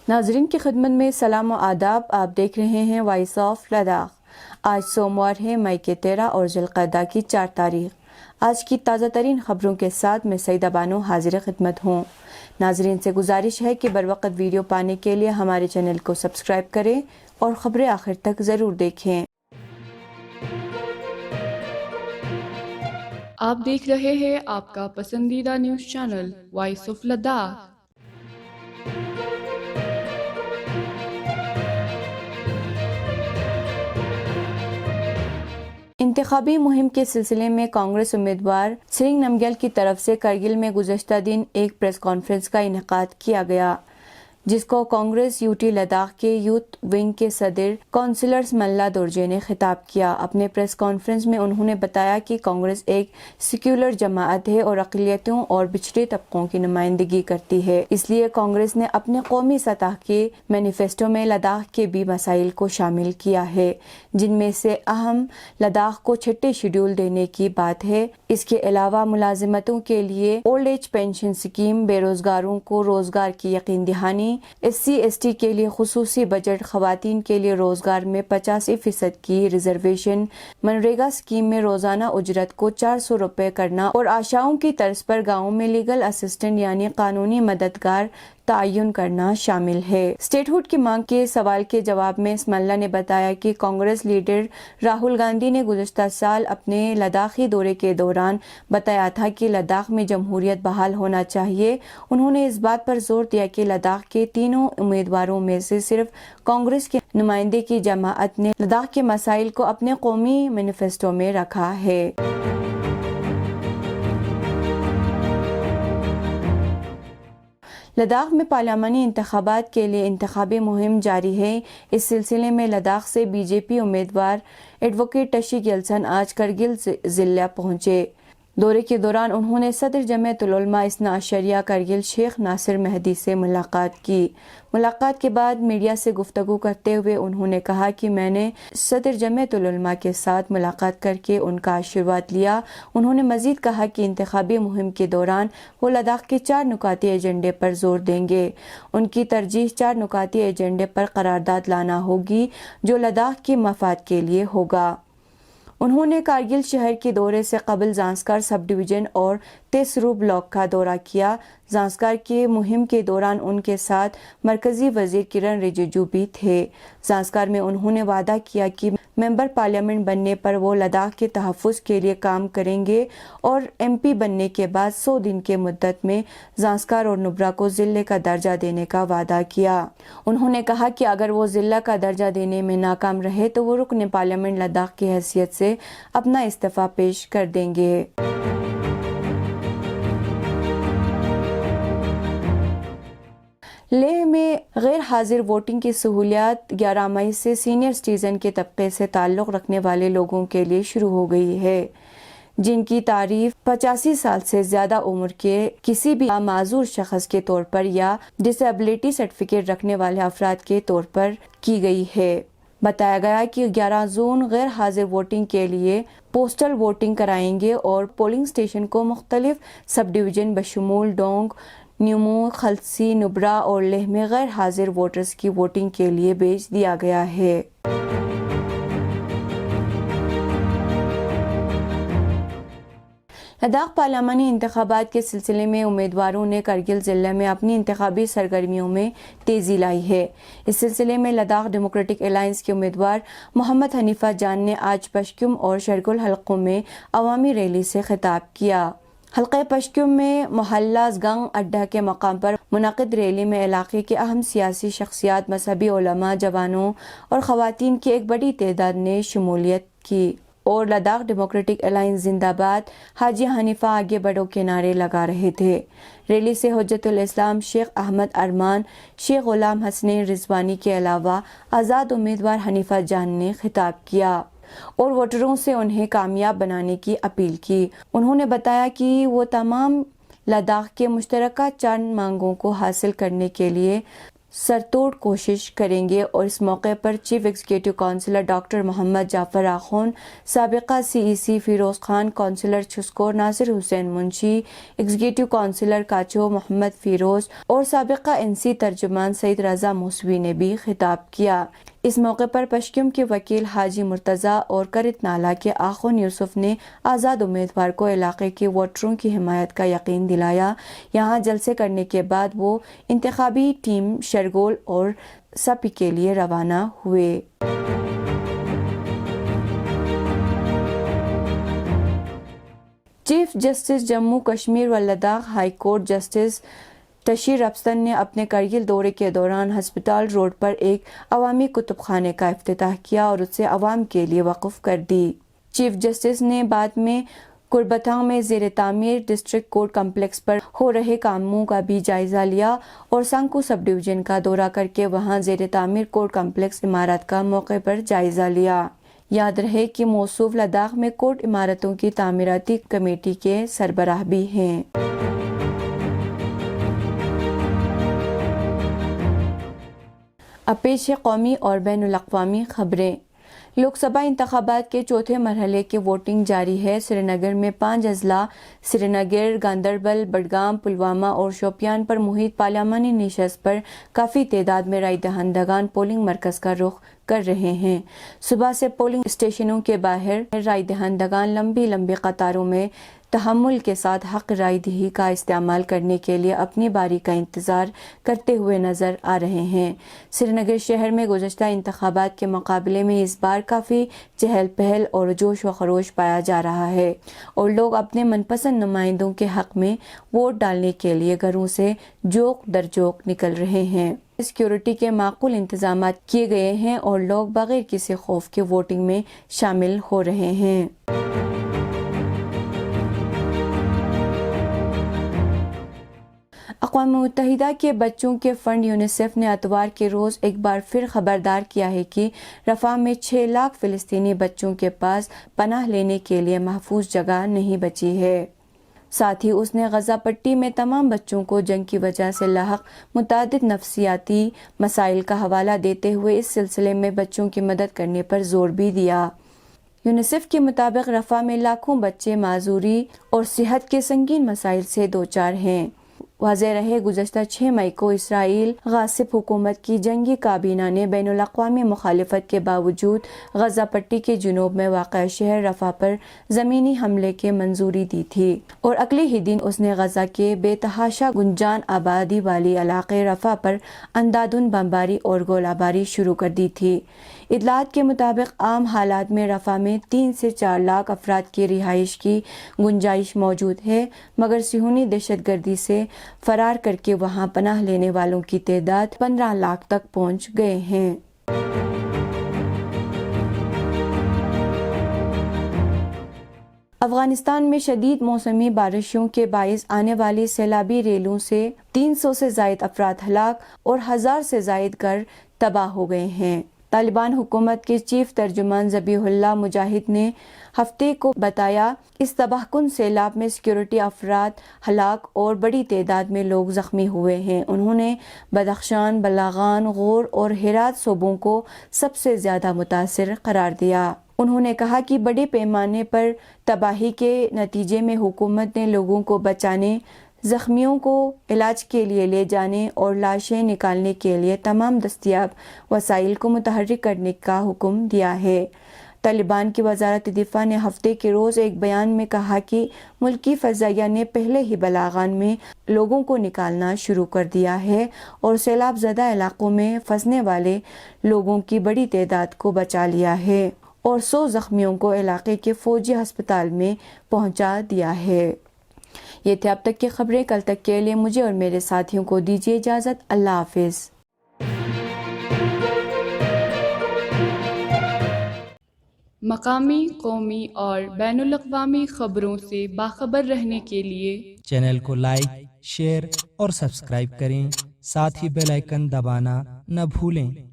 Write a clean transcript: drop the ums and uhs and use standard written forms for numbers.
ناظرین کی خدمت میں سلام و آداب. آپ دیکھ رہے ہیں وائس آف لداخ. آج سوموار ہے مئی کے 13 اور ذوالقعدہ کی 4 تاریخ. آج کی تازہ ترین خبروں کے ساتھ میں سعیدہ بانو حاضر خدمت ہوں. ناظرین سے گزارش ہے کہ بروقت ویڈیو پانے کے لیے ہمارے چینل کو سبسکرائب کریں اور خبریں آخر تک ضرور دیکھیں. آپ دیکھ رہے ہیں آپ کا پسندیدہ news channel voice of Ladakh. انتخابی مہم کے سلسلے میں کانگریس امیدوار سرنگ نمگیل کی طرف سے کرگل میں گزشتہ دن ایک پریس کانفرنس کا انعقاد کیا گیا، جس کو کانگریس یوٹی لداخ کے یوتھ ونگ کے صدر کونسلر ملا دورجے نے خطاب کیا. اپنے پریس کانفرنس میں انہوں نے بتایا کہ کانگریس ایک سیکولر جماعت ہے اور اقلیتوں اور پچھڑے طبقوں کی نمائندگی کرتی ہے. اس لیے کانگریس نے اپنے قومی سطح کے مینیفیسٹو میں لداخ کے بھی مسائل کو شامل کیا ہے، جن میں سے اہم لداخ کو چھٹے شیڈول دینے کی بات ہے. اس کے علاوہ ملازمتوں کے لیے اولڈ ایج پینشن اسکیم، بے روزگاروں کو روزگار کی یقین دہانی، SC/ST کے لیے خصوصی بجٹ، خواتین کے لیے روزگار میں 85% کی ریزرویشن، منریگا اسکیم میں روزانہ اجرت کو 400 روپے کرنا اور آشاؤں کی طرز پر گاؤں میں لیگل اسسٹنٹ یعنی قانونی مددگار تعین کرنا شامل ہے. اسٹیٹ ہوڈ کی مانگ کے سوال کے جواب میں اسملہ نے بتایا کہ کانگریس لیڈر راہل گاندھی نے گزشتہ سال اپنے لداخی دورے کے دوران بتایا تھا کہ لداخ میں جمہوریت بحال ہونا چاہیے. انہوں نے اس بات پر زور دیا کہ لداخ کے تینوں امیدواروں میں سے صرف کانگریس کے نمائندے کی جماعت نے لداخ کے مسائل کو اپنے قومی مینیفیسٹو میں رکھا ہے. لداخ میں پارلیمانی انتخابات کے لیے انتخابی مہم جاری ہے. اس سلسلے میں لداخ سے BJP امیدوار ایڈوکیٹ ٹشی گیلسن آج کرگل ضلع پہنچے. دورے کے دوران انہوں نے صدر جمعیت العلماء اثنا عشریہ کرگل شیخ ناصر مہدی سے ملاقات کی. ملاقات کے بعد میڈیا سے گفتگو کرتے ہوئے انہوں نے کہا کہ میں نے صدر جمعیت العلماء کے ساتھ ملاقات کر کے ان کا آشیرواد لیا. انہوں نے مزید کہا کہ انتخابی مہم کے دوران وہ لداخ کے 4 نکاتی ایجنڈے پر زور دیں گے. ان کی ترجیح 4 نکاتی ایجنڈے پر قرارداد لانا ہوگی جو لداخ کے مفاد کے لیے ہوگا. انہوں نے کارگل شہر کے دورے سے قبل زانسکار سب ڈویژن اور تیسرو بلاک کا دورہ کیا. زانسکار کے مہم کے دوران ان کے ساتھ مرکزی وزیر کرن رجیجو بھی تھے. زانسکار میں انہوں نے وعدہ کیا کہ ممبر پارلیمنٹ بننے پر وہ لداخ کے تحفظ کے لیے کام کریں گے اور MP بننے کے بعد 100 دن کے مدت میں زانسکار اور نبرا کو ضلع کا درجہ دینے کا وعدہ کیا. انہوں نے کہا کہ اگر وہ ضلع کا درجہ دینے میں ناکام رہے تو وہ رکن پارلیمنٹ لداخ کی حیثیت سے اپنا استعفیٰ پیش کر دیں گے. لیہ میں غیر حاضر ووٹنگ کی سہولیات 11 مئی سے سینئر سٹیزن کے طبقے سے تعلق رکھنے والے لوگوں کے لیے شروع ہو گئی ہے، جن کی تعریف 85 سال سے زیادہ عمر کے کسی بھی معذور شخص کے طور پر یا ڈسیبلٹی سرٹیفکیٹ رکھنے والے افراد کے طور پر کی گئی ہے. بتایا گیا کہ 11 زون غیر حاضر ووٹنگ کے لیے پوسٹل ووٹنگ کرائیں گے اور پولنگ اسٹیشن کو مختلف سب ڈویژن بشمول ڈونگ، نیومو، خلسی، نبرا اور لیہ میں غیر حاضر ووٹرز کی ووٹنگ کے لیے بھیج دیا گیا ہے. لداخ پارلیمانی انتخابات کے سلسلے میں امیدواروں نے کرگل ضلع میں اپنی انتخابی سرگرمیوں میں تیزی لائی ہے. اس سلسلے میں لداخ ڈیموکریٹک الائنس کے امیدوار محمد حنیفہ جان نے آج پشکم اور شرگل حلقوں میں عوامی ریلی سے خطاب کیا. حلقہ پشکم میں محلہ گنگ اڈہ کے مقام پر منعقد ریلی میں علاقے کے اہم سیاسی شخصیات، مذہبی علماء، جوانوں اور خواتین کی ایک بڑی تعداد نے شمولیت کی اور لداخ ڈیموکریٹک الائنس زندہ باد، حاجی حنیفہ آگے بڑھو کے نعرے لگا رہے تھے. ریلی سے حجت الاسلام شیخ احمد ارمان، شیخ غلام حسنین رضوانی کے علاوہ آزاد امیدوار حنیفہ جان نے خطاب کیا اور ووٹروں سے انہیں کامیاب بنانے کی اپیل کی. انہوں نے بتایا کہ وہ تمام لداخ کے مشترکہ چند مانگوں کو حاصل کرنے کے لیے سرتوڑ کوشش کریں گے اور اس موقع پر چیف ایگزیکٹو کونسلر ڈاکٹر محمد جعفر آخون، سابقہ CEC فیروز خان، کونسلر چھسکور ناصر حسین منشی، ایگزیکٹو کونسلر کاچو محمد فیروز اور سابقہ NC ترجمان سید رضا موسوی نے بھی خطاب کیا۔ اس موقع پر پشکم کے وکیل حاجی مرتضیٰ اور کرت نالہ کے آخون یوسف نے آزاد امیدوار کو علاقے کے ووٹروں کی حمایت کا یقین دلایا۔ یہاں جلسے کرنے کے بعد وہ انتخابی ٹیم شرگول اور سپی کے لیے روانہ ہوئے۔ چیف جسٹس جموں کشمیر و لداخ ہائی کورٹ جسٹس تشیر افسن نے اپنے کرگل دورے کے دوران ہسپتال روڈ پر ایک عوامی کتب خانے کا افتتاح کیا اور اسے عوام کے لیے وقف کر دی۔ چیف جسٹس نے بعد میں کربتھانگ میں زیر تعمیر ڈسٹرکٹ کورٹ کمپلیکس پر ہو رہے کاموں کا بھی جائزہ لیا اور سنکو سب ڈویژن کا دورہ کر کے وہاں زیر تعمیر کورٹ کمپلیکس عمارت کا موقع پر جائزہ لیا۔ یاد رہے کہ موصوف لداخ میں کورٹ عمارتوں کی تعمیراتی کمیٹی کے سربراہ بھی ہیں۔ اب پیش ہے قومی اور بین الاقوامی خبریں۔ لوک سبھا انتخابات کے چوتھے مرحلے کی ووٹنگ جاری ہے۔ سری نگر میں 5 اضلاع سری نگر، گاندربل، بڈگام، پلوامہ اور شوپیان پر محیط پارلیمانی نشست پر کافی تعداد میں رائے دہندگان پولنگ مرکز کا رخ کر رہے ہیں۔ صبح سے پولنگ اسٹیشنوں کے باہر رائے دہندگان لمبی قطاروں میں تحمل کے ساتھ حق رائے دہی کا استعمال کرنے کے لیے اپنی باری کا انتظار کرتے ہوئے نظر آ رہے ہیں۔ سری نگر شہر میں گزشتہ انتخابات کے مقابلے میں اس بار کافی چہل پہل اور جوش و خروش پایا جا رہا ہے اور لوگ اپنے من پسند نمائندوں کے حق میں ووٹ ڈالنے کے لیے گھروں سے جوق در جوق نکل رہے ہیں۔ سیکیورٹی کے معقول انتظامات کیے گئے ہیں اور لوگ بغیر کسی خوف کے ووٹنگ میں شامل ہو رہے ہیں۔ اقوام متحدہ کے بچوں کے فنڈ یونیسیف نے اتوار کے روز ایک بار پھر خبردار کیا ہے کہ رفح میں 6 لاکھ فلسطینی بچوں کے پاس پناہ لینے کے لیے محفوظ جگہ نہیں بچی ہے۔ ساتھ ہی اس نے غزہ پٹی میں تمام بچوں کو جنگ کی وجہ سے لاحق متعدد نفسیاتی مسائل کا حوالہ دیتے ہوئے اس سلسلے میں بچوں کی مدد کرنے پر زور بھی دیا۔ یونیسیف کے مطابق رفح میں لاکھوں بچے معذوری اور صحت کے سنگین مسائل سے دوچار ہیں۔ واضح رہے گزشتہ 6 مئی کو اسرائیل غاصب حکومت کی جنگی کابینہ نے بین الاقوامی مخالفت کے باوجود غزہ پٹی کے جنوب میں واقع شہر رفح پر زمینی حملے کی منظوری دی تھی اور اگلے ہی دن اس نے غزہ کے بے تحاشا گنجان آبادی والی علاقے رفح پر اندھادھند بمباری اور گولہ باری شروع کر دی تھی۔ اطلاعات کے مطابق عام حالات میں رفح میں 3 سے 4 لاکھ افراد کی رہائش کی گنجائش موجود ہے، مگر صہیونی دہشت گردی سے فرار کر کے وہاں پناہ لینے والوں کی تعداد 15 لاکھ تک پہنچ گئے ہیں۔ افغانستان میں شدید موسمی بارشوں کے باعث آنے والی سیلابی ریلوں سے 300 سے زائد افراد ہلاک اور 1000 سے زائد گھر تباہ ہو گئے ہیں۔ طالبان حکومت کے چیف ترجمان ذبیح اللہ مجاہد نے ہفتے کو بتایا اس تباہ کن سیلاب میں سیکیورٹی افراد ہلاک اور بڑی تعداد میں لوگ زخمی ہوئے ہیں۔ انہوں نے بدخشان، بلاغان، غور اور ہرات صوبوں کو سب سے زیادہ متاثر قرار دیا۔ انہوں نے کہا کہ بڑے پیمانے پر تباہی کے نتیجے میں حکومت نے لوگوں کو بچانے، زخمیوں کو علاج کے لیے لے جانے اور لاشیں نکالنے کے لیے تمام دستیاب وسائل کو متحرک کرنے کا حکم دیا ہے۔ طالبان کی وزارت دفاع نے ہفتے کے روز ایک بیان میں کہا کہ ملکی فضائیہ نے پہلے ہی بلاغان میں لوگوں کو نکالنا شروع کر دیا ہے اور سیلاب زدہ علاقوں میں پھنسنے والے لوگوں کی بڑی تعداد کو بچا لیا ہے اور 100 زخمیوں کو علاقے کے فوجی ہسپتال میں پہنچا دیا ہے۔ یہ تھے اب تک کی خبریں۔ کل تک کے لیے مجھے اور میرے ساتھیوں کو دیجیے اجازت۔ اللہ حافظ۔ مقامی، قومی اور بین الاقوامی خبروں سے باخبر رہنے کے لیے چینل کو لائک، شیئر اور سبسکرائب کریں، ساتھ ہی بیل آئیکن دبانا نہ بھولیں۔